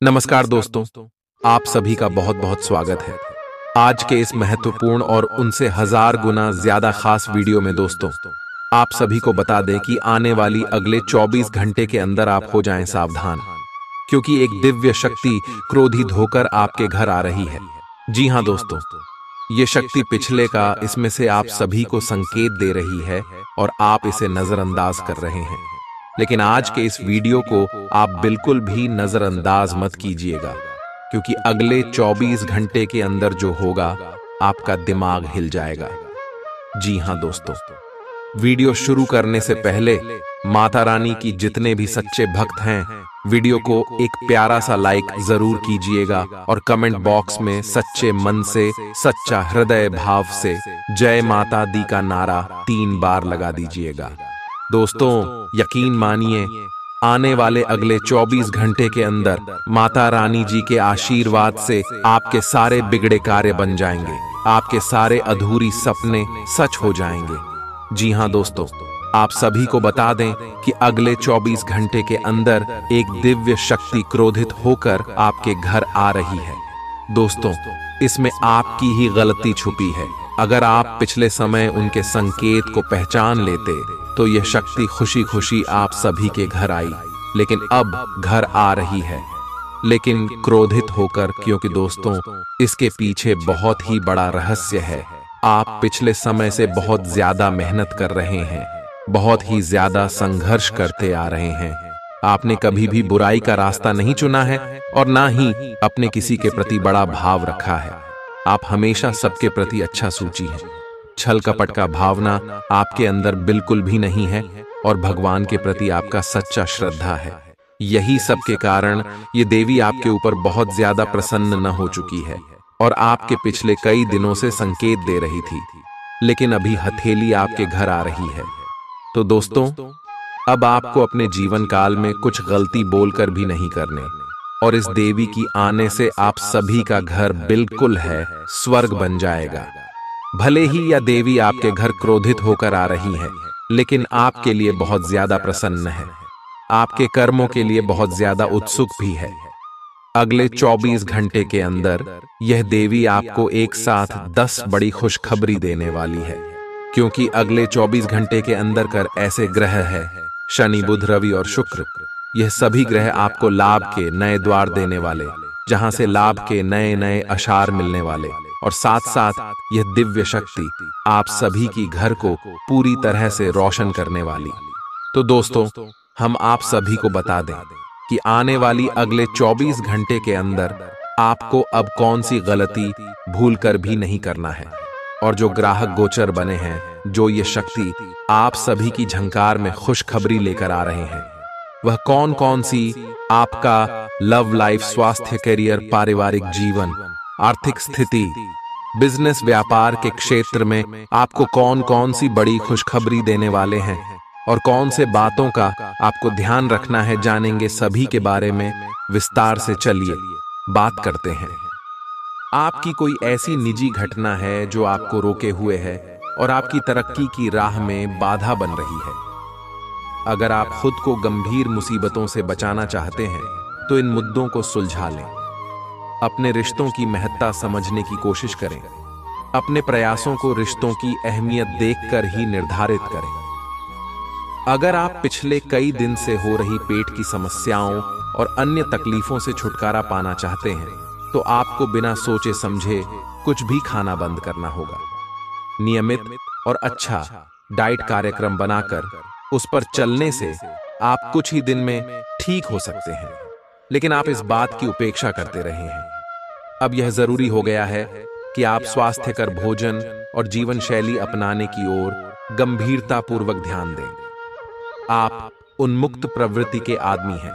नमस्कार दोस्तों, आप सभी का बहुत बहुत स्वागत है आज के इस महत्वपूर्ण और उनसे हजार गुना ज्यादा खास वीडियो में। दोस्तों, आप सभी को बता दें कि आने वाली अगले 24 घंटे के अंदर आप हो जाएं सावधान, क्योंकि एक दिव्य शक्ति क्रोधित होकर आपके घर आ रही है। जी हां दोस्तों, ये शक्ति पिछले का इसमें से आप सभी को संकेत दे रही है और आप इसे नजरअंदाज कर रहे हैं। लेकिन आज के इस वीडियो को आप बिल्कुल भी नजरअंदाज मत कीजिएगा, क्योंकि अगले 24 घंटे के अंदर जो होगा आपका दिमाग हिल जाएगा। जी हां दोस्तों, वीडियो शुरू करने से पहले माता रानी की जितने भी सच्चे भक्त हैं, वीडियो को एक प्यारा सा लाइक जरूर कीजिएगा और कमेंट बॉक्स में सच्चे मन से, सच्चा हृदय भाव से जय माता दी का नारा 3 बार लगा दीजिएगा। दोस्तों, यकीन मानिए, आने वाले अगले 24 घंटे के अंदर माता रानी जी के आशीर्वाद से आपके सारे बिगड़े कार्य बन जाएंगे, आपके सारे अधूरी सपने सच हो जाएंगे। जी हां दोस्तों, आप सभी को बता दें कि अगले 24 घंटे के अंदर एक दिव्य शक्ति क्रोधित होकर आपके घर आ रही है। दोस्तों, इसमें आपकी ही गलती छुपी है। अगर आप पिछले समय उनके संकेत को पहचान लेते तो यह शक्ति खुशी खुशी आप सभी के घर आई, लेकिन अब घर आ रही है, लेकिन क्रोधित होकर, क्योंकि दोस्तों इसके पीछे बहुत ही बड़ा रहस्य है। आप पिछले समय से बहुत ज्यादा मेहनत कर रहे हैं, बहुत ही ज्यादा संघर्ष करते आ रहे हैं। आपने कभी भी बुराई का रास्ता नहीं चुना है और ना ही अपने किसी के प्रति बड़ा भाव रखा है। आप हमेशा सबके प्रति अच्छा सोची हैं। छल कपट का भावना आपके अंदर बिल्कुल भी नहीं है और भगवान के प्रति आपका सच्चा श्रद्धा है। यही सब के कारण ये देवी आपके ऊपर बहुत ज्यादा प्रसन्न न हो चुकी है और आपके पिछले कई दिनों से संकेत दे रही थी, लेकिन अभी हथेली आपके घर आ रही है। तो दोस्तों, अब आपको अपने जीवन काल में कुछ गलती बोलकर भी नहीं करने, और इस देवी की आने से आप सभी का घर बिल्कुल है स्वर्ग बन जाएगा। भले ही यह देवी आपके घर क्रोधित होकर आ रही है, लेकिन आपके लिए बहुत ज्यादा प्रसन्न है, आपके कर्मों के लिए बहुत ज्यादा उत्सुक भी है। अगले 24 घंटे के अंदर यह देवी आपको एक साथ 10 बड़ी खुशखबरी देने वाली है, क्योंकि अगले 24 घंटे के अंदर कर ऐसे ग्रह है शनि, बुध, रवि और शुक्र। यह सभी ग्रह आपको लाभ के नए द्वार देने वाले, जहां से लाभ के नए नए आशार मिलने वाले, और साथ साथ यह दिव्य शक्ति आप सभी की घर को पूरी तरह से रोशन करने वाली। तो दोस्तों, हम आप सभी को बता दें कि आने वाली अगले 24 घंटे के अंदर आपको अब कौन सी गलती भूल कर भी नहीं करना है, और जो ग्राहक गोचर बने हैं, जो ये शक्ति आप सभी की झंकार में खुशखबरी लेकर आ रहे हैं, वह कौन कौन सी आपका लव लाइफ, स्वास्थ्य, करियर, पारिवारिक जीवन, आर्थिक स्थिति, बिजनेस, व्यापार के क्षेत्र में आपको कौन कौन सी बड़ी खुशखबरी देने वाले हैं और कौन से बातों का आपको ध्यान रखना है, जानेंगे सभी के बारे में विस्तार से। चलिए बात करते हैं। आपकी कोई ऐसी निजी घटना है जो आपको रोके हुए है और आपकी तरक्की की राह में बाधा बन रही है। अगर आप खुद को गंभीर मुसीबतों से बचाना चाहते हैं तो इन मुद्दों को सुलझा लें। अपने रिश्तों की महत्ता समझने की कोशिश करें। अपने प्रयासों को रिश्तों की अहमियत देखकर ही निर्धारित करें। अगर आप पिछले कई दिन से हो रही पेट की समस्याओं और अन्य तकलीफों से छुटकारा पाना चाहते हैं तो आपको बिना सोचे समझे कुछ भी खाना बंद करना होगा। नियमित और अच्छा डाइट कार्यक्रम बनाकर उस पर चलने से आप कुछ ही दिन में ठीक हो सकते हैं, लेकिन आप इस बात की उपेक्षा करते रहे हैं। अब यह जरूरी हो गया है कि आप स्वास्थ्यकर भोजन और जीवन शैली अपनाने की ओर गंभीरतापूर्वक ध्यान दें। आप उन्मुक्त प्रवृत्ति के आदमी हैं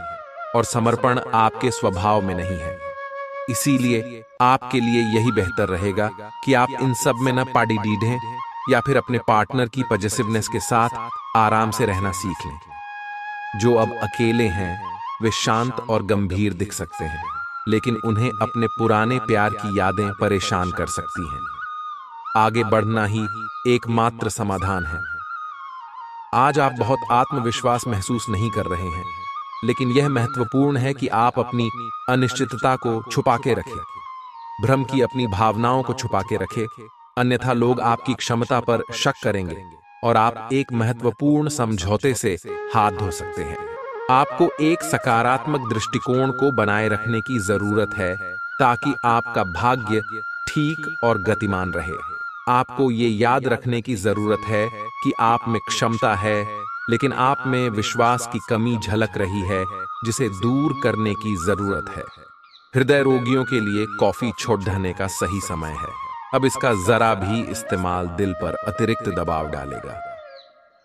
और समर्पण आपके स्वभाव में नहीं है। इसीलिए आपके लिए यही बेहतर रहेगा कि आप इन सब में न पाड़ी डीढ़ें या फिर अपने पार्टनर की पॉजिटिवनेस के साथ आराम से रहना सीख लें। जो अब अकेले हैं वे शांत और गंभीर दिख सकते हैं, लेकिन उन्हें अपने पुराने प्यार की यादें परेशान कर सकती हैं। आगे बढ़ना ही एकमात्र समाधान है। आज आप बहुत आत्मविश्वास महसूस नहीं कर रहे हैं, लेकिन यह महत्वपूर्ण है कि आप अपनी अनिश्चितता को छुपा के रखें, भ्रम की अपनी भावनाओं को छुपा के रखें, अन्यथा लोग आपकी क्षमता पर शक करेंगे और आप एक महत्वपूर्ण समझौते से हाथ धो सकते हैं। आपको एक सकारात्मक दृष्टिकोण को बनाए रखने की जरूरत है ताकि आपका भाग्य ठीक और गतिमान रहे। आपको ये याद रखने की जरूरत है कि आप में क्षमता है, लेकिन आप में विश्वास की कमी झलक रही है जिसे दूर करने की जरूरत है। हृदय रोगियों के लिए कॉफी छोड़ देने का सही समय है। अब इसका जरा भी इस्तेमाल दिल पर अतिरिक्त दबाव डालेगा।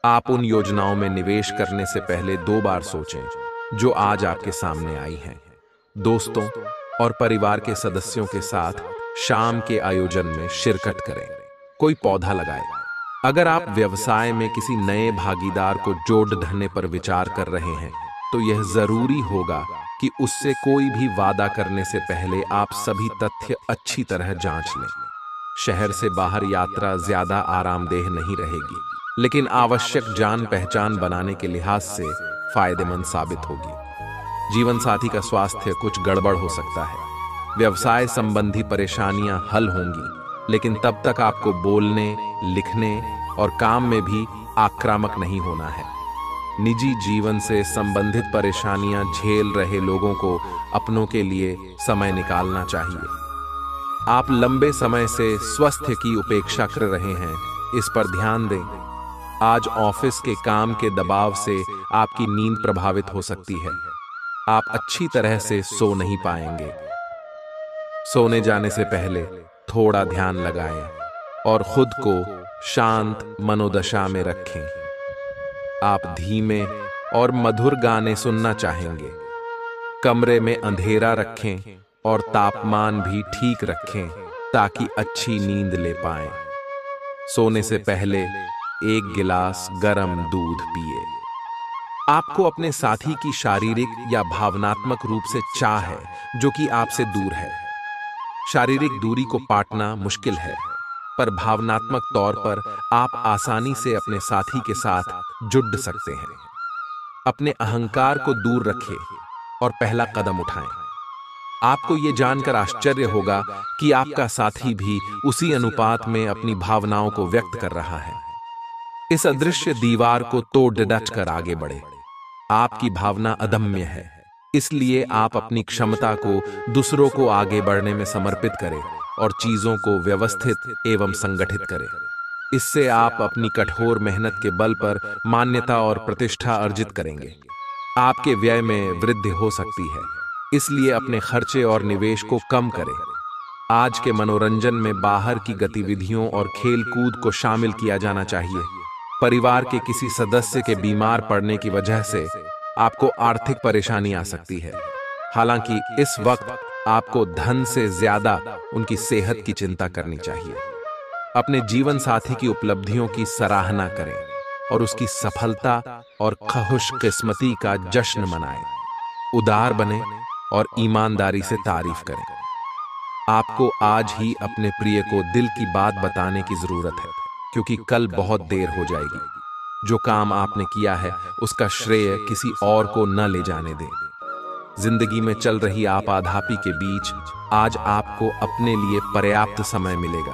आप उन योजनाओं में निवेश करने से पहले 2 बार सोचें जो आज आपके सामने आई हैं। दोस्तों और परिवार के सदस्यों के साथ शाम के आयोजन में शिरकत करें। कोई पौधा लगाएं। अगर आप व्यवसाय में किसी नए भागीदार को जोड़ धरने पर विचार कर रहे हैं तो यह जरूरी होगा कि उससे कोई भी वादा करने से पहले आप सभी तथ्य अच्छी तरह जांच लें। शहर से बाहर यात्रा ज्यादा आरामदेह नहीं रहेगी, लेकिन आवश्यक जान पहचान बनाने के लिहाज से फायदेमंद साबित होगी। जीवन साथी का स्वास्थ्य कुछ गड़बड़ हो सकता है। व्यवसाय संबंधी परेशानियां हल होंगी, लेकिन तब तक आपको बोलने, लिखने और काम में भी आक्रामक नहीं होना है। निजी जीवन से संबंधित परेशानियां झेल रहे लोगों को अपनों के लिए समय निकालना चाहिए। आप लंबे समय से स्वास्थ्य की उपेक्षा कर रहे हैं, इस पर ध्यान दें। आज ऑफिस के काम के दबाव से आपकी नींद प्रभावित हो सकती है। आप अच्छी तरह से सो नहीं पाएंगे। सोने जाने से पहले थोड़ा ध्यान लगाएं और खुद को शांत मनोदशा में रखें। आप धीमे और मधुर गाने सुनना चाहेंगे। कमरे में अंधेरा रखें और तापमान भी ठीक रखें ताकि अच्छी नींद ले पाएं। सोने से पहले 1 गिलास गर्म दूध पिए। आपको अपने साथी की शारीरिक या भावनात्मक रूप से चाह है जो कि आपसे दूर है। शारीरिक दूरी को पाटना मुश्किल है, पर भावनात्मक तौर पर आप आसानी से अपने साथी के साथ जुड़ सकते हैं। अपने अहंकार को दूर रखें और पहला कदम उठाएं। आपको यह जानकर आश्चर्य होगा कि आपका साथी भी उसी अनुपात में अपनी भावनाओं को व्यक्त कर रहा है। इस अदृश्य दीवार को तोड़ डट कर आगे बढ़े। आपकी भावना अदम्य है, इसलिए आप अपनी क्षमता को दूसरों को आगे बढ़ने में समर्पित करें और चीजों को व्यवस्थित एवं संगठित करें। इससे आप अपनी कठोर मेहनत के बल पर मान्यता और प्रतिष्ठा अर्जित करेंगे। आपके व्यय में वृद्धि हो सकती है, इसलिए अपने खर्चे और निवेश को कम करें। आज के मनोरंजन में बाहर की गतिविधियों और खेल कूद को शामिल किया जाना चाहिए। परिवार के किसी सदस्य के बीमार पड़ने की वजह से आपको आर्थिक परेशानी आ सकती है। हालांकि इस वक्त आपको धन से ज्यादा उनकी सेहत की चिंता करनी चाहिए। अपने जीवन साथी की उपलब्धियों की सराहना करें और उसकी सफलता और खुशकिस्मती का जश्न मनाएं। उदार बने और ईमानदारी से तारीफ करें। आपको आज ही अपने प्रिय को दिल की बात बताने की जरूरत है, क्योंकि कल बहुत देर हो जाएगी। जो काम आपने किया है उसका श्रेय किसी और को न ले जाने दें। जिंदगी में चल रही आपाधापी के बीच आज आपको अपने लिए पर्याप्त समय मिलेगा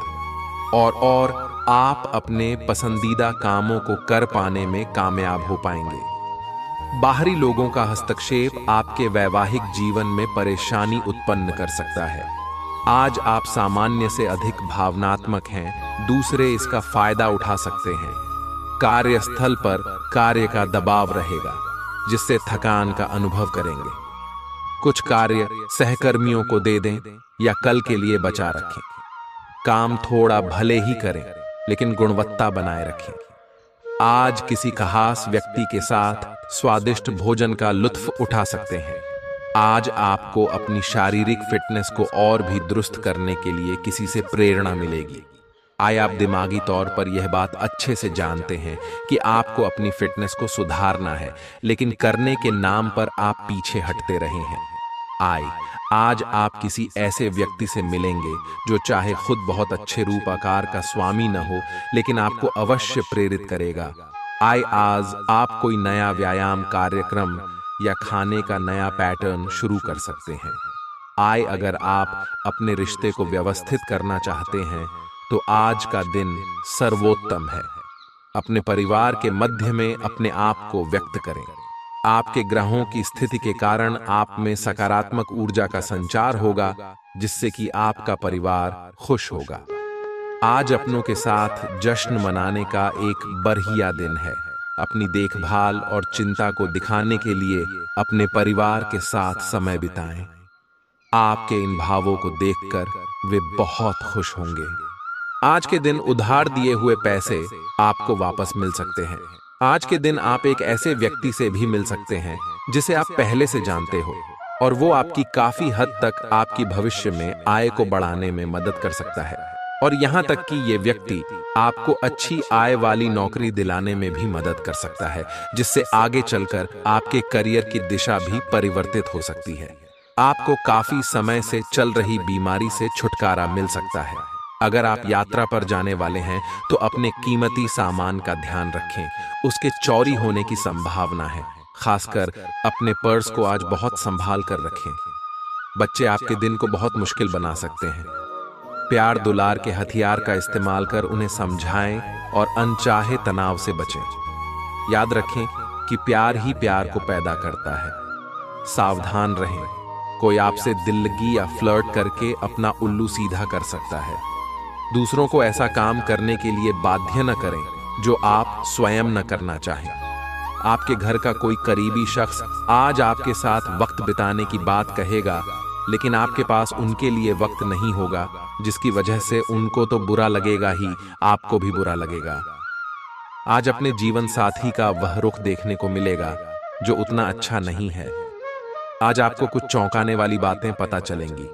और आप अपने पसंदीदा कामों को कर पाने में कामयाब हो पाएंगे। बाहरी लोगों का हस्तक्षेप आपके वैवाहिक जीवन में परेशानी उत्पन्न कर सकता है। आज आप सामान्य से अधिक भावनात्मक हैं, दूसरे इसका फायदा उठा सकते हैं। कार्यस्थल पर कार्य का दबाव रहेगा, जिससे थकान का अनुभव करेंगे। कुछ कार्य सहकर्मियों को दे दें या कल के लिए बचा रखें। काम थोड़ा भले ही करें, लेकिन गुणवत्ता बनाए रखें। आज किसी खास व्यक्ति के साथ स्वादिष्ट भोजन का लुत्फ उठा सकते हैं। आज आपको अपनी शारीरिक फिटनेस को और भी दुरुस्त करने के लिए किसी से प्रेरणा मिलेगी। आप दिमागी तौर पर यह बात अच्छे से जानते हैं कि आपको अपनी फिटनेस को सुधारना है, लेकिन करने के नाम पर आप पीछे हटते रहे हैं। आज आप किसी ऐसे व्यक्ति से मिलेंगे जो चाहे खुद बहुत अच्छे रूप आकार का स्वामी न हो, लेकिन आपको अवश्य प्रेरित करेगा। आज आप कोई नया व्यायाम कार्यक्रम या खाने का नया पैटर्न शुरू कर सकते हैं। आय, अगर आप अपने रिश्ते को व्यवस्थित करना चाहते हैं तो आज का दिन सर्वोत्तम है। अपने परिवार के मध्य में अपने आप को व्यक्त करें। आपके ग्रहों की स्थिति के कारण आप में सकारात्मक ऊर्जा का संचार होगा, जिससे कि आपका परिवार खुश होगा। आज अपनों के साथ जश्न मनाने का एक बढ़िया दिन है। अपनी देखभाल और चिंता को दिखाने के लिए अपने परिवार के साथ समय बिताएं। आपके इन भावों को देखकर वे बहुत खुश होंगे। आज के दिन उधार दिए हुए पैसे आपको वापस मिल सकते हैं। आज के दिन आप एक ऐसे व्यक्ति से भी मिल सकते हैं जिसे आप पहले से जानते हो, और वो आपकी काफी हद तक आपकी भविष्य में आय को बढ़ाने में मदद कर सकता है। और यहाँ तक कि ये व्यक्ति आपको अच्छी आय वाली नौकरी दिलाने में भी मदद कर सकता है, जिससे आगे चलकर आपके करियर की दिशा भी परिवर्तित हो सकती है। आपको काफी समय से चल रही बीमारी से छुटकारा मिल सकता है। अगर आप यात्रा पर जाने वाले हैं तो अपने कीमती सामान का ध्यान रखें, उसके चोरी होने की संभावना है। खासकर अपने पर्स को आज बहुत संभाल कर रखें। बच्चे आपके दिन को बहुत मुश्किल बना सकते हैं। प्यार दुलार के हथियार का इस्तेमाल कर उन्हें समझाएं और अनचाहे तनाव से बचें। याद रखें कि प्यार ही प्यार को पैदा करता है। सावधान रहें, कोई आपसे दिल लगी या फ्लर्ट करके अपना उल्लू सीधा कर सकता है। दूसरों को ऐसा काम करने के लिए बाध्य न करें जो आप स्वयं न करना चाहें। आपके घर का कोई करीबी शख्स आज आपके साथ वक्त बिताने की बात कहेगा, लेकिन आपके पास उनके लिए वक्त नहीं होगा, जिसकी वजह से उनको तो बुरा लगेगा ही, आपको भी बुरा लगेगा। आज अपने जीवन साथी का वह रुख देखने को मिलेगा जो उतना अच्छा नहीं है। आज आपको कुछ चौंकाने वाली बातें पता चलेंगी,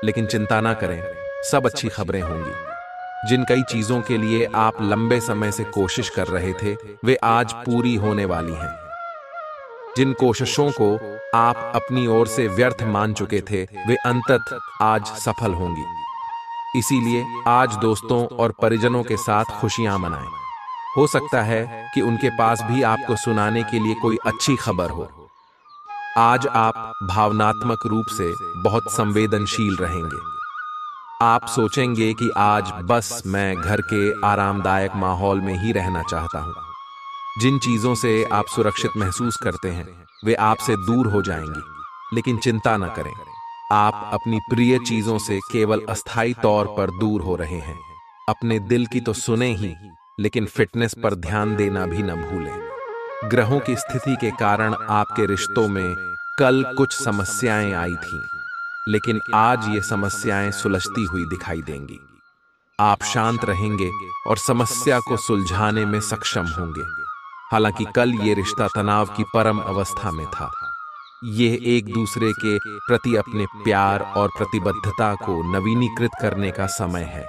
लेकिन चिंता ना करें, सब अच्छी खबरें होंगी। जिन कई चीजों के लिए आप लंबे समय से कोशिश कर रहे थे, वे आज पूरी होने वाली हैं। जिन कोशिशों को आप अपनी ओर से व्यर्थ मान चुके थे, वे अंततः आज सफल होंगी। इसीलिए आज दोस्तों और परिजनों के साथ खुशियां मनाएं। हो सकता है कि उनके पास भी आपको सुनाने के लिए कोई अच्छी खबर हो। आज आप भावनात्मक रूप से बहुत संवेदनशील रहेंगे। आप सोचेंगे कि आज बस मैं घर के आरामदायक माहौल में ही रहना चाहता हूं। जिन चीजों से आप सुरक्षित महसूस करते हैं, वे आपसे दूर हो जाएंगी, लेकिन चिंता न करें, आप अपनी प्रिय चीजों से केवल अस्थायी तौर पर दूर हो रहे हैं। अपने दिल की तो सुने ही, लेकिन फिटनेस पर ध्यान देना भी न भूलें। ग्रहों की स्थिति के कारण आपके रिश्तों में कल कुछ समस्याएं आई थीं, लेकिन आज ये समस्याएं सुलझती हुई दिखाई देंगी। आप शांत रहेंगे और समस्या को सुलझाने में सक्षम होंगे। हालांकि कल ये रिश्ता तनाव की परम अवस्था में था। यह एक दूसरे के प्रति अपने प्यार और प्रतिबद्धता को नवीनीकृत करने का समय है।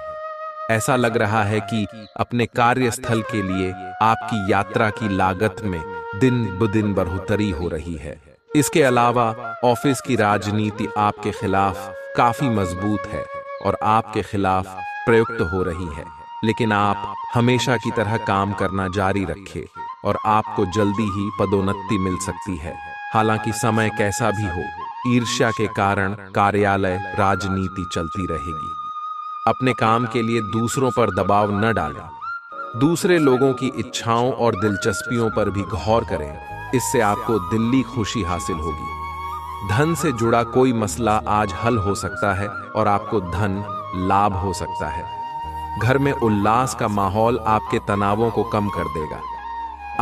ऐसा लग रहा है कि अपने कार्यस्थल के लिए आपकी यात्रा की लागत में दिन ब दिन बढ़ोतरी हो रही है। इसके अलावा ऑफिस की राजनीति आपके खिलाफ काफी मजबूत है और आपके खिलाफ प्रयुक्त हो रही है, लेकिन आप हमेशा की तरह काम करना जारी रखें और आपको जल्दी ही पदोन्नति मिल सकती है। हालांकि समय कैसा भी हो, ईर्ष्या के कारण कार्यालय राजनीति चलती रहेगी। अपने काम के लिए दूसरों पर दबाव न डालें। दूसरे लोगों की इच्छाओं और दिलचस्पियों पर भी गौर करें, इससे आपको दिल्ली खुशी हासिल होगी। धन से जुड़ा कोई मसला आज हल हो सकता है और आपको धन लाभ हो सकता है। घर में उल्लास का माहौल आपके तनावों को कम कर देगा।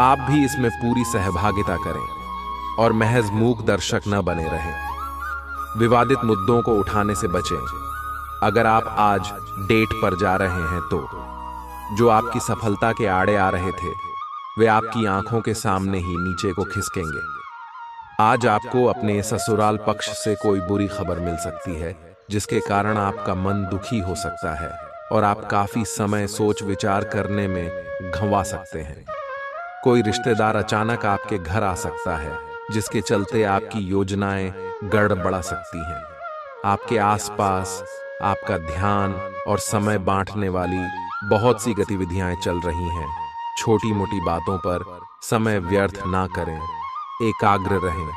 आप भी इसमें पूरी सहभागिता करें और महज मूक दर्शक न बने रहें। विवादित मुद्दों को उठाने से बचें। अगर आप आज डेट पर जा रहे हैं तो जो आपकी सफलता के आड़े आ रहे थे, वे आपकी आंखों के सामने ही नीचे को खिसकेंगे। आज आपको अपने ससुराल पक्ष से कोई बुरी खबर मिल सकती है, जिसके कारण आपका मन दुखी हो सकता है और आप काफी समय सोच विचार करने में गंवा सकते हैं। कोई रिश्तेदार अचानक आपके घर आ सकता है, जिसके चलते आपकी योजनाएं गड़बड़ा सकती हैं। आपके आसपास आपका ध्यान और समय बांटने वाली बहुत सी गतिविधियां चल रही हैं। छोटी मोटी बातों पर समय व्यर्थ ना करें। एकाग्र रहें,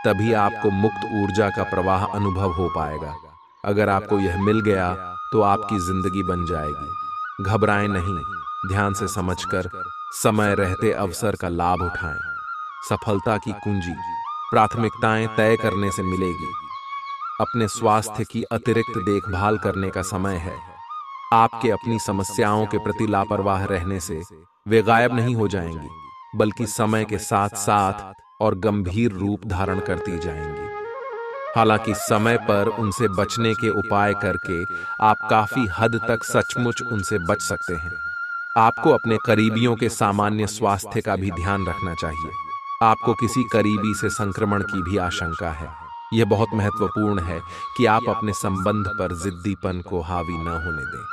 तभी आपको मुक्त ऊर्जा का प्रवाह अनुभव हो पाएगा। अगर आपको यह मिल गया तो आपकी जिंदगी बन जाएगी। घबराएं नहीं, ध्यान से समझकर समय रहते अवसर का लाभ उठाएं। सफलता की कुंजी प्राथमिकताएं तय करने से मिलेगी। अपने स्वास्थ्य की अतिरिक्त देखभाल करने का समय है। आपके अपनी समस्याओं के प्रति लापरवाह रहने से वे गायब नहीं हो जाएंगी, बल्कि समय के साथ साथ और गंभीर रूप धारण करती जाएंगी। हालांकि समय पर उनसे बचने के उपाय करके आप काफी हद तक सचमुच उनसे बच सकते हैं। आपको अपने करीबियों के सामान्य स्वास्थ्य का भी ध्यान रखना चाहिए। आपको किसी करीबी से संक्रमण की भी आशंका है। यह बहुत महत्वपूर्ण है कि आप अपने संबंध पर जिद्दीपन को हावी न होने दें।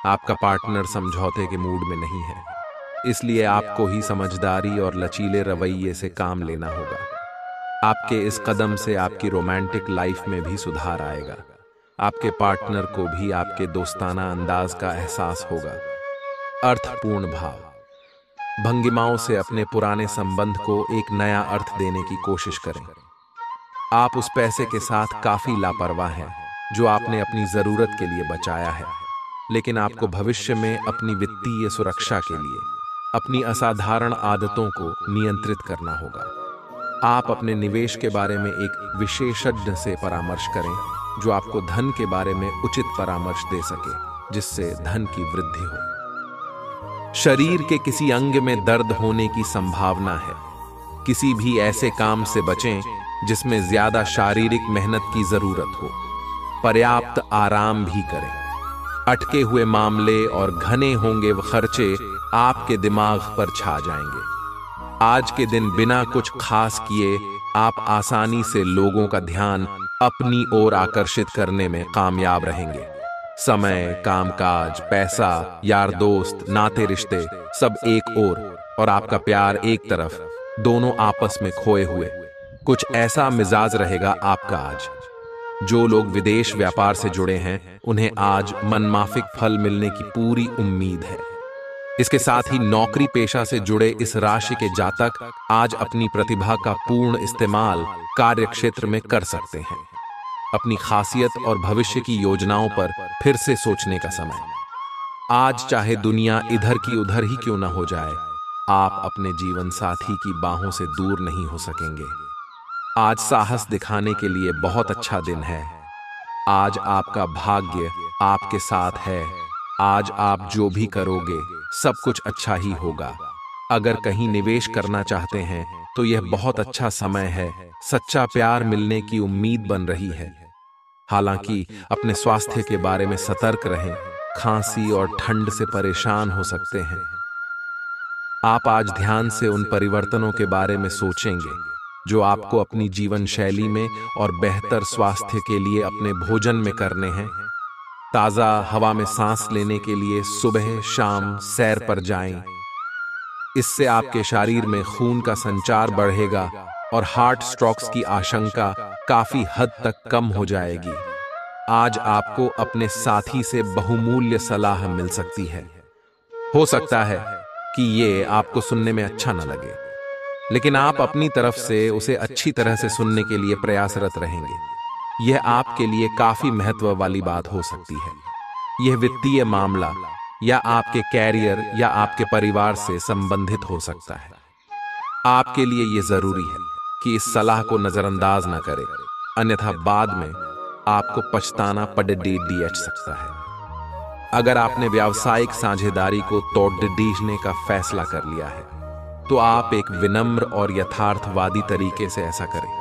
आपका पार्टनर समझौते के मूड में नहीं है, इसलिए आपको ही समझदारी और लचीले रवैये से काम लेना होगा। आपके इस कदम से आपकी रोमांटिक लाइफ में भी सुधार आएगा। आपके पार्टनर को भी आपके दोस्ताना अंदाज का एहसास होगा। अर्थपूर्ण भाव भंगिमाओं से अपने पुराने संबंध को एक नया अर्थ देने की कोशिश करें। आप उस पैसे के साथ काफी लापरवाह हैं जो आपने अपनी जरूरत के लिए बचाया है, लेकिन आपको भविष्य में अपनी वित्तीय सुरक्षा के लिए अपनी असाधारण आदतों को नियंत्रित करना होगा। आप अपने निवेश के बारे में एक विशेषज्ञ से परामर्श करें जो आपको धन के बारे में उचित परामर्श दे सके, जिससे धन की वृद्धि हो। शरीर के किसी अंग में दर्द होने की संभावना है। किसी भी ऐसे काम से बचें जिसमें ज्यादा शारीरिक मेहनत की जरूरत हो। पर्याप्त आराम भी करें। अटके हुए मामले और घने होंगे वह खर्चे आपके दिमाग पर छा जाएंगे। आज के दिन बिना कुछ खास किए आप आसानी से लोगों का ध्यान अपनी ओर आकर्षित करने में कामयाब रहेंगे। समय, कामकाज, पैसा, यार दोस्त, नाते रिश्ते सब एक ओर और आपका प्यार एक तरफ, दोनों आपस में खोए हुए। कुछ ऐसा मिजाज रहेगा आपका आज। जो लोग विदेश व्यापार से जुड़े हैं उन्हें आज मनमाफिक फल मिलने की पूरी उम्मीद है। इसके साथ ही नौकरी पेशा से जुड़े इस राशि के जातक आज अपनी प्रतिभा का पूर्ण इस्तेमाल कार्य क्षेत्र में कर सकते हैं। अपनी खासियत और भविष्य की योजनाओं पर फिर से सोचने का समय। आज चाहे दुनिया इधर की उधर ही क्यों ना हो जाए, आप अपने जीवन साथी की बाहों से दूर नहीं हो सकेंगे। आज साहस दिखाने के लिए बहुत अच्छा दिन है। आज आपका भाग्य आपके साथ है। आज आप जो भी करोगे सब कुछ अच्छा ही होगा। अगर कहीं निवेश करना चाहते हैं तो यह बहुत अच्छा समय है। सच्चा प्यार मिलने की उम्मीद बन रही है। हालांकि अपने स्वास्थ्य के बारे में सतर्क रहें। खांसी और ठंड से परेशान हो सकते हैं। आप आज ध्यान से उन परिवर्तनों के बारे में सोचेंगे जो आपको अपनी जीवन शैली में और बेहतर स्वास्थ्य के लिए अपने भोजन में करने हैं। ताजा हवा में सांस लेने के लिए सुबह शाम सैर पर जाएं। इससे आपके शरीर में खून का संचार बढ़ेगा और हार्ट स्ट्रोक्स की आशंका काफी हद तक कम हो जाएगी। आज आपको अपने साथी से बहुमूल्य सलाह मिल सकती है। हो सकता है कि ये आपको सुनने में अच्छा न लगे, लेकिन आप अपनी तरफ से उसे अच्छी तरह से सुनने के लिए प्रयासरत रहेंगे। यह आपके लिए काफी महत्व वाली बात हो सकती है। यह वित्तीय मामला या आपके कैरियर या आपके परिवार से संबंधित हो सकता है। आपके लिए यह जरूरी है कि इस सलाह को नजरअंदाज न करें, अन्यथा बाद में आपको पछताना पड़ सकता है। अगर आपने व्यावसायिक साझेदारी को तोड़ने का फैसला कर लिया है तो आप एक विनम्र और यथार्थवादी तरीके से ऐसा करें।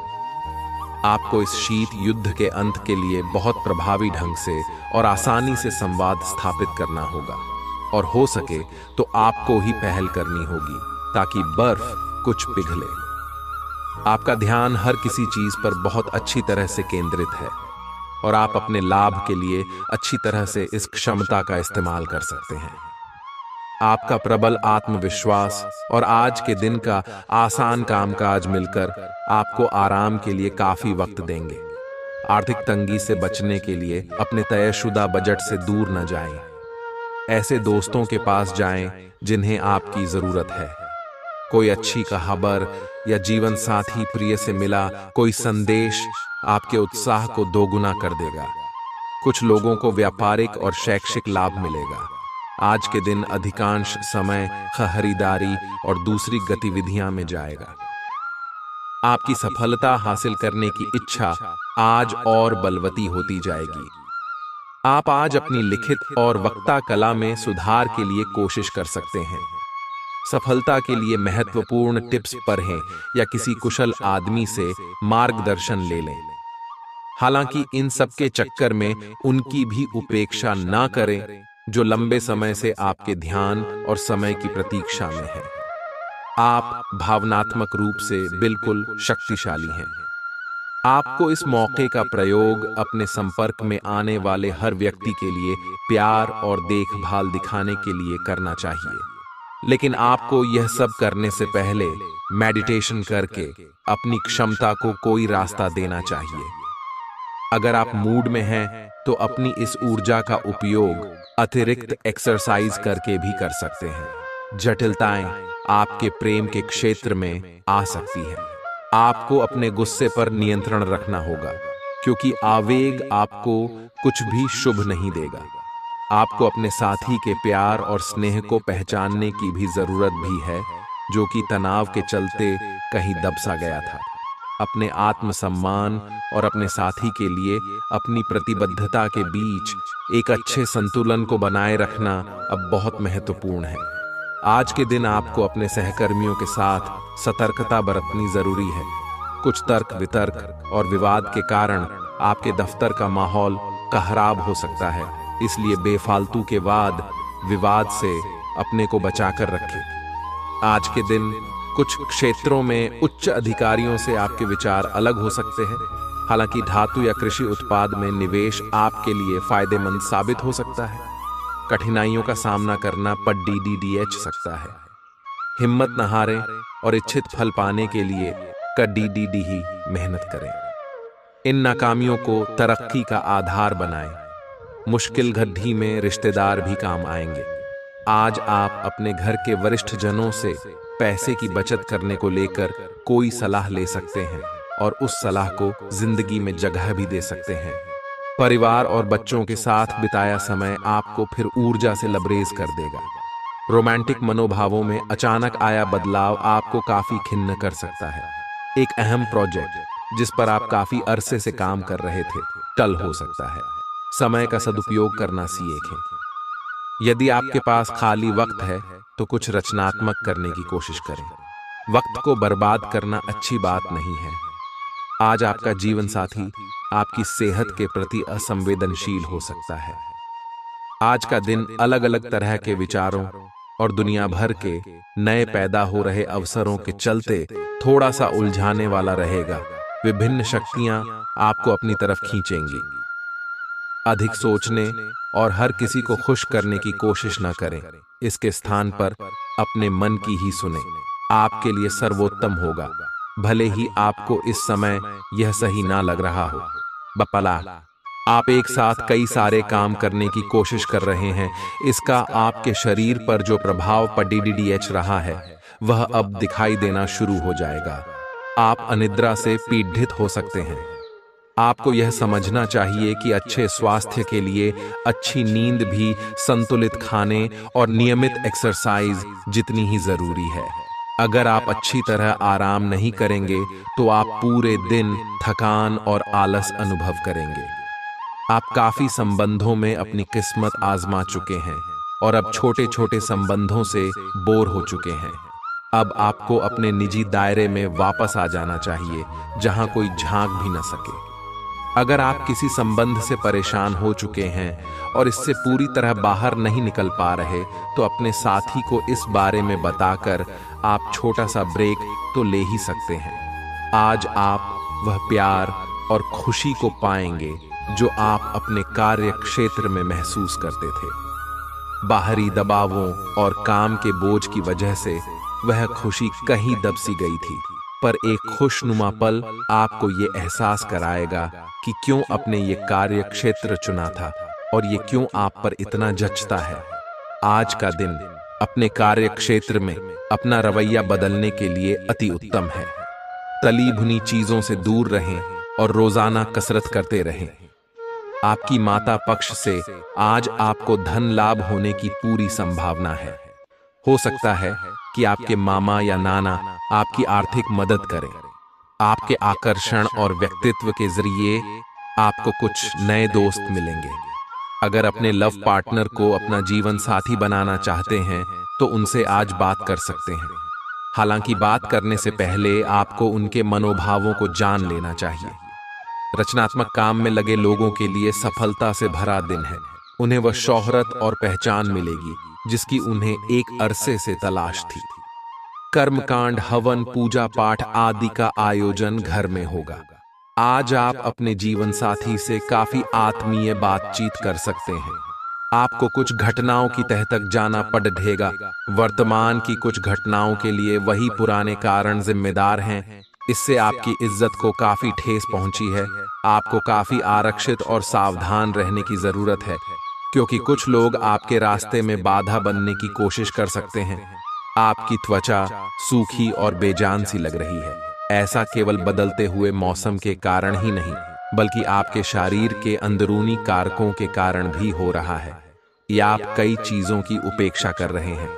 आपको इस शीत युद्ध के अंत के लिए बहुत प्रभावी ढंग से और आसानी से संवाद स्थापित करना होगा, और हो सके तो आपको ही पहल करनी होगी ताकि बर्फ कुछ पिघले। आपका ध्यान हर किसी चीज पर बहुत अच्छी तरह से केंद्रित है और आप अपने लाभ के लिए अच्छी तरह से इस क्षमता का इस्तेमाल कर सकते हैं। आपका प्रबल आत्मविश्वास और आज के दिन का आसान कामकाज मिलकर आपको आराम के लिए काफी वक्त देंगे। आर्थिक तंगी से बचने के लिए अपने तयशुदा बजट से दूर न जाएं। ऐसे दोस्तों के पास जाएं जिन्हें आपकी जरूरत है। कोई अच्छी खबर या जीवन साथी प्रिय से मिला कोई संदेश आपके उत्साह को दोगुना कर देगा। कुछ लोगों को व्यापारिक और शैक्षिक लाभ मिलेगा। आज के दिन अधिकांश समय खरीदारी और दूसरी गतिविधियां में जाएगा। आपकी सफलता हासिल करने की इच्छा आज और बलवती होती जाएगी। आप आज अपनी लिखित और वक्ता कला में सुधार के लिए कोशिश कर सकते हैं। सफलता के लिए महत्वपूर्ण टिप्स पढ़ें या किसी कुशल आदमी से मार्गदर्शन ले लें। हालांकि इन सब के चक्कर में उनकी भी उपेक्षा ना करें जो लंबे समय से आपके ध्यान और समय की प्रतीक्षा में है। आप भावनात्मक रूप से बिल्कुल शक्तिशाली हैं। आपको इस मौके का प्रयोग अपने संपर्क में आने वाले हर व्यक्ति के लिए प्यार और देखभाल दिखाने के लिए करना चाहिए। लेकिन आपको यह सब करने से पहले मेडिटेशन करके अपनी क्षमता को कोई रास्ता देना चाहिए। अगर आप मूड में हैं तो अपनी इस ऊर्जा का उपयोग अतिरिक्त एक्सरसाइज करके भी कर सकते हैं। जटिलताएं आपके प्रेम के क्षेत्र में आ सकती हैं। आपको अपने गुस्से पर नियंत्रण रखना होगा, क्योंकि आवेग आपको कुछ भी शुभ नहीं देगा। आपको अपने साथी के प्यार और स्नेह को पहचानने की भी जरूरत भी है, जो कि तनाव के चलते कहीं दबसा गया था। अपने आत्मसम्मान और अपने साथी के लिए अपनी प्रतिबद्धता के बीच एक अच्छे संतुलन को बनाए रखना अब बहुत महत्वपूर्ण है। आज के दिन आपको अपने सहकर्मियों के साथ सतर्कता बरतनी जरूरी है। कुछ तर्क वितर्क और विवाद के कारण आपके दफ्तर का माहौल खराब हो सकता है, इसलिए बेफालतू के वाद विवाद से अपने को बचाकर रखें। आज के दिन कुछ क्षेत्रों में उच्च अधिकारियों से आपके विचार अलग हो सकते हैं। हालांकि धातु या कृषि उत्पाद में निवेश आपके लिए फायदेमंद साबित हो सकता है। कठिनाइयों का सामना करना पड़ सकता है। हिम्मत न हारें और इच्छित फल पाने के लिए कड़ी ही मेहनत करें। इन नाकामियों को तरक्की का आधार बनाएं। मुश्किल घड़ी में रिश्तेदार भी काम आएंगे। आज आप अपने घर के वरिष्ठ जनों से पैसे की बचत करने को लेकर कोई सलाह ले सकते हैं और उस सलाह को जिंदगी में जगह भी दे सकते हैं। परिवार और बच्चों के साथ बिताया समय आपको फिर ऊर्जा से लबरेज कर देगा। रोमांटिक मनोभावों में अचानक आया बदलाव आपको काफी खिन्न कर सकता है। एक अहम प्रोजेक्ट जिस पर आप काफी अरसे से काम कर रहे थे टल हो सकता है। समय का सदुपयोग करना सीखें। यदि आपके पास खाली वक्त है तो कुछ रचनात्मक करने की कोशिश करें। वक्त को बर्बाद करना अच्छी बात नहीं है। आज आपका जीवन साथी आपकी सेहत के प्रति असंवेदनशील हो सकता है। आज का दिन अलग अलग तरह के विचारों और दुनिया भर के नए पैदा हो रहे अवसरों के चलते थोड़ा सा उलझाने वाला रहेगा। विभिन्न शक्तियां आपको अपनी तरफ खींचेंगी। अधिक सोचने और हर किसी को खुश करने की कोशिश न करें। इसके स्थान पर अपने मन की ही सुने। आपके लिए सर्वोत्तम होगा, भले ही आपको इस समय यह सही ना लग रहा हो। बपला, आप एक साथ कई सारे काम करने की कोशिश कर रहे हैं। इसका आपके शरीर पर जो प्रभाव पड़ रहा है वह अब दिखाई देना शुरू हो जाएगा। आप अनिद्रा से पीड़ित हो सकते हैं। आपको यह समझना चाहिए कि अच्छे स्वास्थ्य के लिए अच्छी नींद भी संतुलित खाने और नियमित एक्सरसाइज जितनी ही जरूरी है। अगर आप अच्छी तरह आराम नहीं करेंगे तो आप पूरे दिन थकान और आलस अनुभव करेंगे। आप काफी संबंधों में अपनी किस्मत आजमा चुके हैं और अब छोटे छोटे संबंधों से बोर हो चुके हैं। अब आपको अपने निजी दायरे में वापस आ जाना चाहिए, जहां कोई झांक भी न सके। अगर आप किसी संबंध से परेशान हो चुके हैं और इससे पूरी तरह बाहर नहीं निकल पा रहे, तो अपने साथी को इस बारे में बताकर आप छोटा सा ब्रेक तो ले ही सकते हैं। आज आप वह प्यार और खुशी को पाएंगे जो आप अपने कार्य क्षेत्र में महसूस करते थे। बाहरी दबावों और काम के बोझ की वजह से वह खुशी कहीं दबसी गई थी, पर एक खुशनुमा पल आपको ये एहसास कराएगा कि क्यों अपने ये कार्य क्षेत्र चुना था और ये क्यों आप पर इतना जचता है। आज का दिन अपने कार्य क्षेत्र में अपना रवैया बदलने के लिए अति उत्तम है। तली भुनी चीजों से दूर रहें और रोजाना कसरत करते रहें। आपकी माता पक्ष से आज आपको धन लाभ होने की पूरी संभावना है। हो सकता है कि आपके मामा या नाना आपकी आर्थिक मदद करें। आपके आकर्षण और व्यक्तित्व के जरिए आपको कुछ नए दोस्त मिलेंगे। अगर अपने लव पार्टनर को अपना जीवन साथी बनाना चाहते हैं तो उनसे आज बात कर सकते हैं। हालांकि बात करने से पहले आपको उनके मनोभावों को जान लेना चाहिए। रचनात्मक काम में लगे लोगों के लिए सफलता से भरा दिन है। उन्हें वह शोहरत और पहचान मिलेगी जिसकी उन्हें एक अरसे से तलाश थी। कर्मकांड, हवन, पूजा पाठ आदि का आयोजन घर में होगा। आज आप अपने जीवन साथी से काफी आत्मीय बातचीत कर सकते हैं। आपको कुछ घटनाओं की तह तक जाना पड़ेगा। वर्तमान की कुछ घटनाओं के लिए वही पुराने कारण जिम्मेदार हैं। इससे आपकी इज्जत को काफी ठेस पहुंची है। आपको काफी आरक्षित और सावधान रहने की जरूरत है, क्योंकि कुछ लोग आपके रास्ते में बाधा बनने की कोशिश कर सकते हैं। आपकी त्वचा सूखी और बेजान सी लग रही है। ऐसा केवल बदलते हुए मौसम के कारण ही नहीं, बल्कि आपके शरीर के अंदरूनी कारकों के कारण भी हो रहा है, या आप कई चीजों की उपेक्षा कर रहे हैं।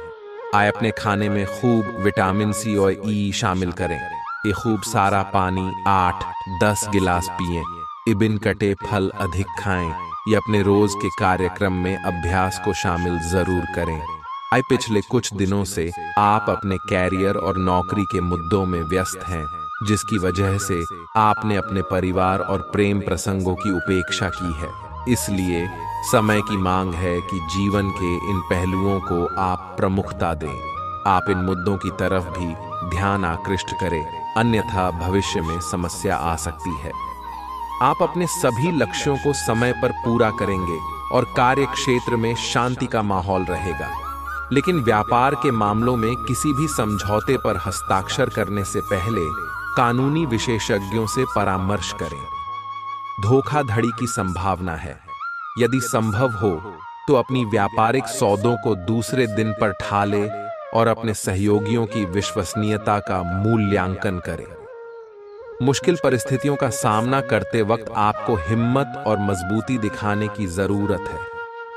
आए अपने खाने में खूब विटामिन सी और ई शामिल करें। ये खूब सारा पानी 8-10 गिलास पिएं। इबिन कटे फल अधिक खाएं। ये अपने रोज के कार्यक्रम में अभ्यास को शामिल जरूर करें। आए पिछले कुछ दिनों से आप अपने कैरियर और नौकरी के मुद्दों में व्यस्त हैं, जिसकी वजह से आपने अपने परिवार और प्रेम प्रसंगों की उपेक्षा की है। इसलिए समय की मांग है कि जीवन के इन पहलुओं को आप प्रमुखता दें। आप इन मुद्दों की तरफ भी ध्यान आकृष्ट करें, अन्यथा भविष्य में समस्या आ सकती है। आप अपने सभी लक्ष्यों को समय पर पूरा करेंगे और कार्य क्षेत्र में शांति का माहौल रहेगा। लेकिन व्यापार के मामलों में किसी भी समझौते पर हस्ताक्षर करने से पहले कानूनी विशेषज्ञों से परामर्श करें। धोखाधड़ी की संभावना है। यदि संभव हो तो अपनी व्यापारिक सौदों को दूसरे दिन पर ठाले और अपने सहयोगियों की विश्वसनीयता का मूल्यांकन करें। मुश्किल परिस्थितियों का सामना करते वक्त आपको हिम्मत और मजबूती दिखाने की जरूरत है।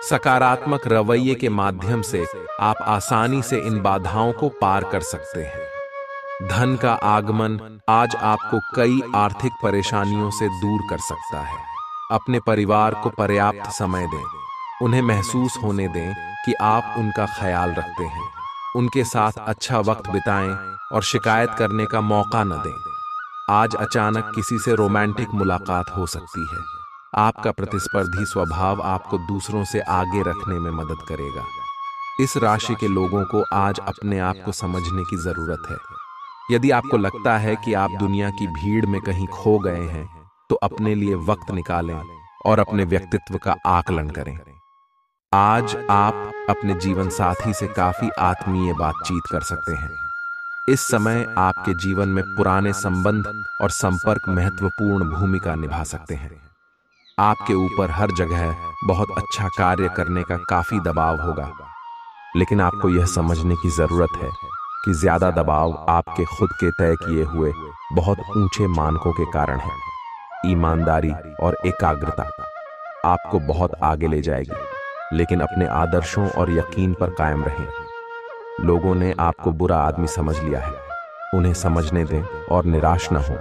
सकारात्मक रवैये के माध्यम से आप आसानी से इन बाधाओं को पार कर सकते हैं। धन का आगमन आज आपको कई आर्थिक परेशानियों से दूर कर सकता है। अपने परिवार को पर्याप्त समय दें। उन्हें महसूस होने दें कि आप उनका ख्याल रखते हैं। उनके साथ अच्छा वक्त बिताएं और शिकायत करने का मौका न दें। आज अचानक किसी से रोमांटिक मुलाकात हो सकती है। आपका प्रतिस्पर्धी स्वभाव आपको दूसरों से आगे रखने में मदद करेगा। इस राशि के लोगों को आज अपने आप को समझने की जरूरत है। यदि आपको लगता है कि आप दुनिया की भीड़ में कहीं खो गए हैं, तो अपने लिए वक्त निकालें और अपने व्यक्तित्व का आकलन करें। आज आप अपने जीवन साथी से काफी आत्मीय बातचीत कर सकते हैं। इस समय आपके जीवन में पुराने संबंध और संपर्क महत्वपूर्ण भूमिका निभा सकते हैं। आपके ऊपर हर जगह बहुत अच्छा कार्य करने का काफी दबाव होगा, लेकिन आपको यह समझने की जरूरत है कि ज्यादा दबाव आपके खुद के तय किए हुए बहुत ऊंचे मानकों के कारण है। ईमानदारी और एकाग्रता आपको बहुत आगे ले जाएगी, लेकिन अपने आदर्शों और यकीन पर कायम रहें। लोगों ने आपको बुरा आदमी समझ लिया है, उन्हें समझने दें और निराश न हो।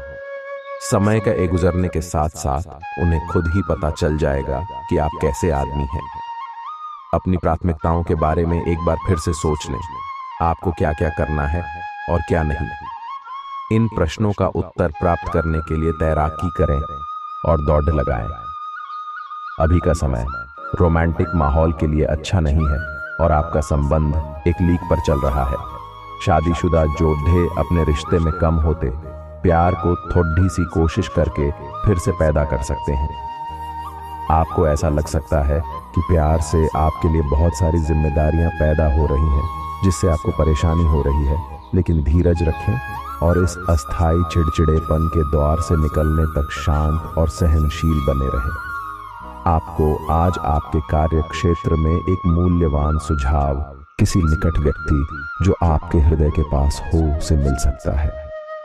समय का गुजरने के साथ साथ उन्हें खुद ही पता चल जाएगा कि आप कैसे आदमी हैं। अपनी प्राथमिकताओं के बारे में एक बार फिर से सोच लें। आपको क्या क्या करना है और क्या नहीं। इन प्रश्नों का उत्तर प्राप्त करने के लिए तैराकी करें और दौड़ लगाएं। अभी का समय रोमांटिक माहौल के लिए अच्छा नहीं है और आपका संबंध एक लीक पर चल रहा है। शादीशुदा जोड़े अपने रिश्ते में कम होते प्यार को थोड़ी सी कोशिश करके फिर से पैदा कर सकते हैं। आपको ऐसा लग सकता है कि प्यार से आपके लिए बहुत सारी जिम्मेदारियां पैदा हो रही हैं, जिससे आपको परेशानी हो रही है, लेकिन धीरज रखें और इस अस्थायी चिड़चिड़ेपन के द्वार से निकलने तक शांत और सहनशील बने रहें। आपको आज आपके कार्य क्षेत्र में एक मूल्यवान सुझाव किसी निकट व्यक्ति जो आपके हृदय के पास हो से मिल सकता है।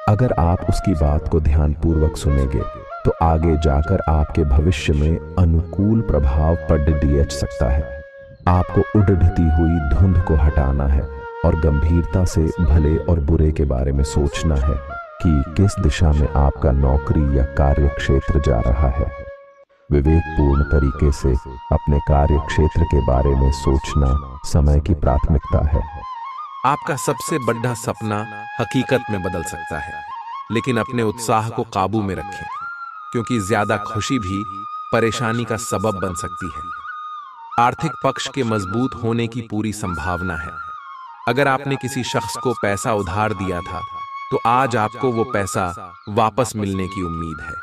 अगर आप उसकी बात को ध्यानपूर्वक सुनेंगे तो आगे जाकर आपके भविष्य में अनुकूल प्रभाव पड़ सकता है। आपको उड़ती हुई धुंध को हटाना है और गंभीरता से भले और बुरे के बारे में सोचना है कि किस दिशा में आपका नौकरी या कार्य क्षेत्र जा रहा है। विवेकपूर्ण तरीके से अपने कार्य क्षेत्र के बारे में सोचना समय की प्राथमिकता है। आपका सबसे बड़ा सपना हकीकत में बदल सकता है, लेकिन अपने उत्साह को काबू में रखें, क्योंकि ज्यादा खुशी भी परेशानी का सबब बन सकती है। आर्थिक पक्ष के मजबूत होने की पूरी संभावना है। अगर आपने किसी शख्स को पैसा उधार दिया था तो आज आपको वो पैसा वापस मिलने की उम्मीद है।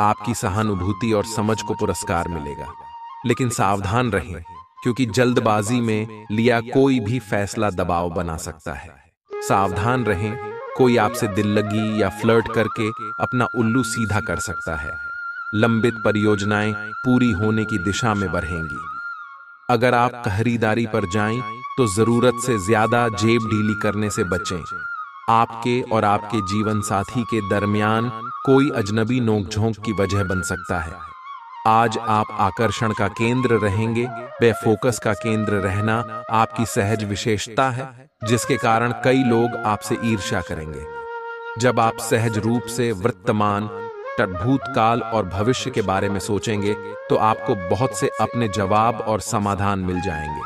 आपकी सहानुभूति और समझ को पुरस्कार मिलेगा, लेकिन सावधान रहें, क्योंकि जल्दबाजी में लिया कोई भी फैसला दबाव बना सकता है। सावधान रहें, कोई आपसे दिल लगी या फ्लर्ट करके अपना उल्लू सीधा कर सकता है। लंबित परियोजनाएं पूरी होने की दिशा में बढ़ेंगी। अगर आप खरीदारी पर जाएं तो जरूरत से ज्यादा जेब ढीली करने से बचें। आपके और आपके जीवन साथी के दरमियान कोई अजनबी नोकझोंक की वजह बन सकता है। आज आप आकर्षण का केंद्र रहेंगे। बेफोकस का केंद्र रहना आपकी सहज विशेषता है, जिसके कारण कई लोग आपसे ईर्ष्या करेंगे। जब आप सहज रूप से वर्तमान, भूतकाल और भविष्य के बारे में सोचेंगे तो आपको बहुत से अपने जवाब और समाधान मिल जाएंगे।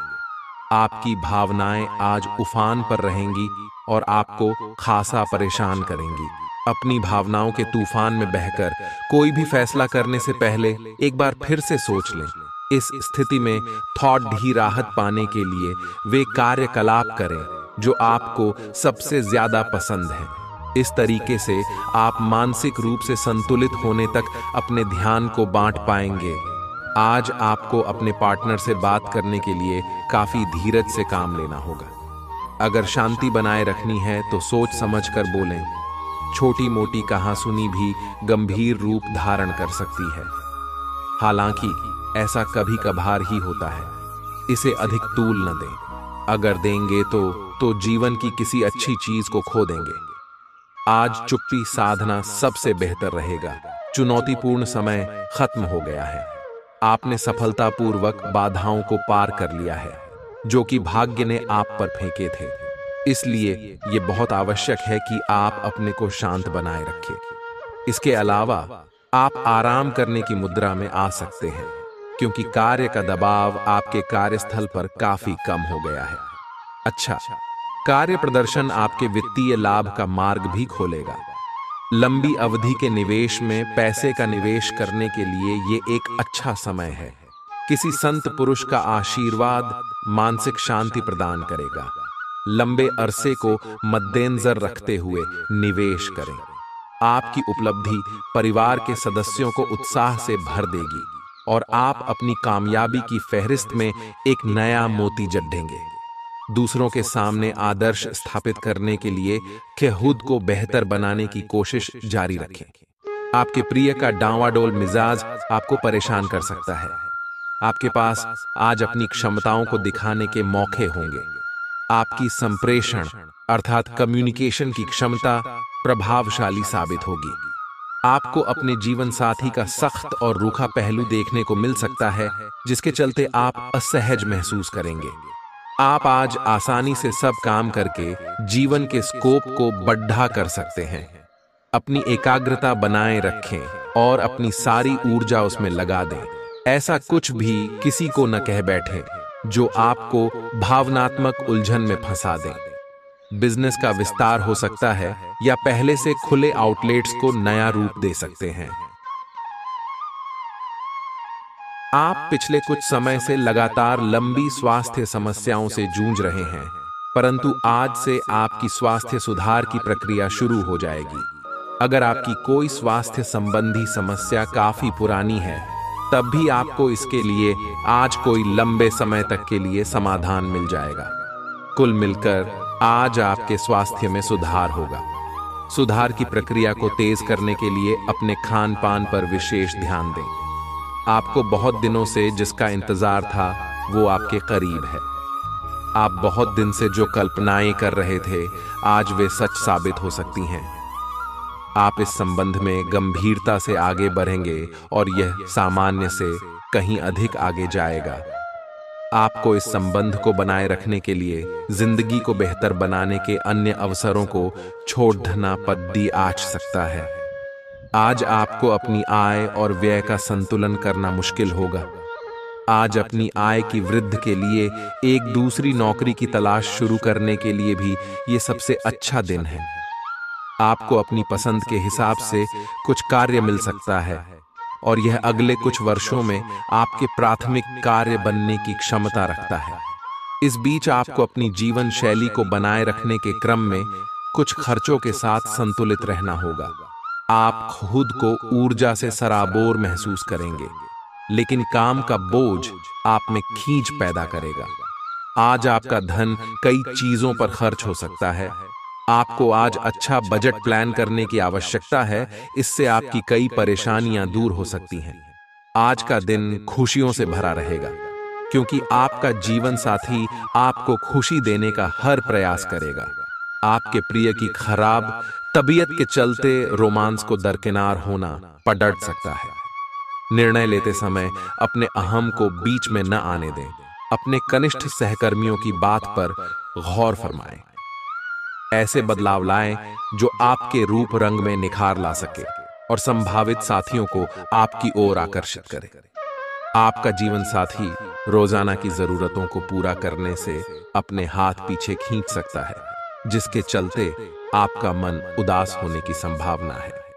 आपकी भावनाएं आज उफान पर रहेंगी और आपको खासा परेशान करेंगी। अपनी भावनाओं के तूफान में बहकर कोई भी फैसला करने से पहले एक बार फिर से सोच लें। इस स्थिति में थॉट ढी राहत पाने के लिए वे कार्यकलाप करें जो आपको सबसे ज्यादा पसंद है। इस तरीके से आप मानसिक रूप से संतुलित होने तक अपने ध्यान को बांट पाएंगे। आज आपको अपने पार्टनर से बात करने के लिए काफी धीरज से काम लेना होगा। अगर शांति बनाए रखनी है तो सोच समझकर बोलें। छोटी मोटी कहासुनी भी गंभीर रूप धारण कर सकती है। हालांकि ऐसा कभी कभार ही होता है। इसे अधिक तूल न दें। अगर देंगे तो जीवन की किसी अच्छी चीज को खो देंगे। आज चुप्पी साधना सबसे बेहतर रहेगा। चुनौतीपूर्ण समय खत्म हो गया है। आपने सफलतापूर्वक बाधाओं को पार कर लिया है, जो कि भाग्य ने आप पर फेंके थे। इसलिए यह बहुत आवश्यक है कि आप अपने को शांत बनाए रखें। इसके अलावा आप आराम करने की मुद्रा में आ सकते हैं, क्योंकि कार्य का दबाव आपके कार्यस्थल पर काफी कम हो गया है। अच्छा, कार्य प्रदर्शन आपके वित्तीय लाभ का मार्ग भी खोलेगा। लंबी अवधि के निवेश में पैसे का निवेश करने के लिए ये एक अच्छा समय है। किसी संत पुरुष का आशीर्वाद मानसिक शांति प्रदान करेगा। लंबे अरसे को मद्देनजर रखते हुए निवेश करें। आपकी उपलब्धि परिवार के सदस्यों को उत्साह से भर देगी और आप अपनी कामयाबी की फहरिस्त में एक नया मोती जड्ढेंगे। दूसरों के सामने आदर्श स्थापित करने के लिए खुद को बेहतर बनाने की कोशिश जारी रखें। आपके प्रिय का डांवाडोल मिजाज आपको परेशान कर सकता है। आपके पास आज अपनी क्षमताओं को दिखाने के मौके होंगे। आपकी संप्रेषण अर्थात कम्युनिकेशन की क्षमता प्रभावशाली साबित होगी। आपको अपने जीवन साथी का सख्त और रूखा पहलू देखने को मिल सकता है, जिसके चलते आप असहज महसूस करेंगे। आप आज आसानी से सब काम करके जीवन के स्कोप को बढ़ा कर सकते हैं। अपनी एकाग्रता बनाए रखें और अपनी सारी ऊर्जा उसमें लगा दें। ऐसा कुछ भी किसी को न कह बैठे जो आपको भावनात्मक उलझन में फंसा दे। बिजनेस का विस्तार हो सकता है या पहले से खुले आउटलेट्स को नया रूप दे सकते हैं। आप पिछले कुछ समय से लगातार लंबी स्वास्थ्य समस्याओं से जूझ रहे हैं, परंतु आज से आपकी स्वास्थ्य सुधार की प्रक्रिया शुरू हो जाएगी। अगर आपकी कोई स्वास्थ्य संबंधी समस्या काफी पुरानी है, तब भी आपको इसके लिए आज कोई लंबे समय तक के लिए समाधान मिल जाएगा। कुल मिलकर आज आपके स्वास्थ्य में सुधार होगा। सुधार की प्रक्रिया को तेज करने के लिए अपने खान पान पर विशेष ध्यान दें। आपको बहुत दिनों से जिसका इंतजार था वो आपके करीब है। आप बहुत दिन से जो कल्पनाएं कर रहे थे, आज वे सच साबित हो सकती हैं। आप इस संबंध में गंभीरता से आगे बढ़ेंगे और यह सामान्य से कहीं अधिक आगे जाएगा। आपको इस संबंध को बनाए रखने के लिए जिंदगी को बेहतर बनाने के अन्य अवसरों को छोड़ना पद्दी आच सकता है। आज आपको अपनी आय और व्यय का संतुलन करना मुश्किल होगा। आज अपनी आय की वृद्धि के लिए एक दूसरी नौकरी की तलाश शुरू करने के लिए भी ये सबसे अच्छा दिन है। आपको अपनी पसंद के हिसाब से कुछ कार्य मिल सकता है और यह अगले कुछ वर्षों में आपके प्राथमिक कार्य बनने की क्षमता रखता है। इस बीच आपको अपनी जीवन शैली को बनाए रखने के क्रम में कुछ खर्चों के साथ संतुलित रहना होगा। आप खुद को ऊर्जा से सराबोर महसूस करेंगे, लेकिन काम का बोझ आप में खींच पैदा करेगा। आज आपका धन कई चीजों पर खर्च हो सकता है। आपको आज अच्छा बजट प्लान करने की आवश्यकता है, इससे आपकी कई परेशानियां दूर हो सकती हैं। आज का दिन खुशियों से भरा रहेगा, क्योंकि आपका जीवन साथी आपको खुशी देने का हर प्रयास करेगा। आपके प्रिय की खराब तबीयत के चलते रोमांस को दरकिनार होना पड़ सकता है। निर्णय लेते समय अपने अहम को बीच में न आने दें। अपने कनिष्ठ सहकर्मियों की बात पर गौर फरमाएं। ऐसे बदलाव लाएं जो आपके रूप रंग में निखार ला सके और संभावित साथियों को आपकी ओर आकर्षित करे। आपका जीवन साथी रोजाना की जरूरतों को पूरा करने से अपने हाथ पीछे खींच सकता है, जिसके चलते आपका मन उदास होने की संभावना है।